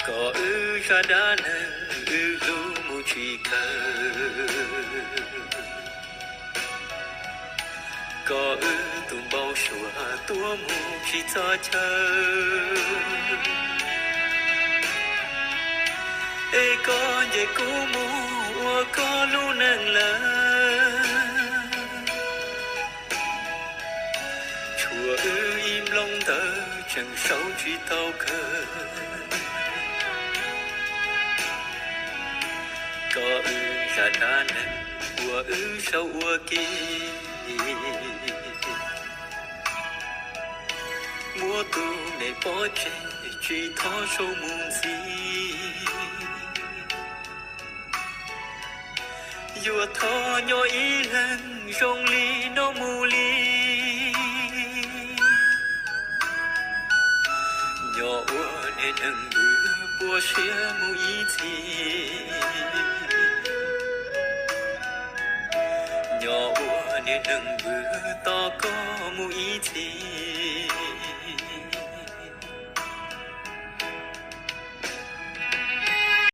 có ư ra đã nâng ư lu mu chỉ cờ có ư tụm bao sủa tua mu chỉ cho chờ ê có dễ cũ mu có lu nâng lơ chùa ư im lòng tơ chẳng sâu chỉ tao khờ có ư ra đa nâng ua ư sâu ua kỳ mua tu này bỏ chê chỉ thó sâu mùng gì dùa thó nhỏ ý lần rong ly nó mù ly nhỏ ua nên nâng bữa bùa xia mù ý gì nhỏ ua nên nâng bữa to có mù ý gì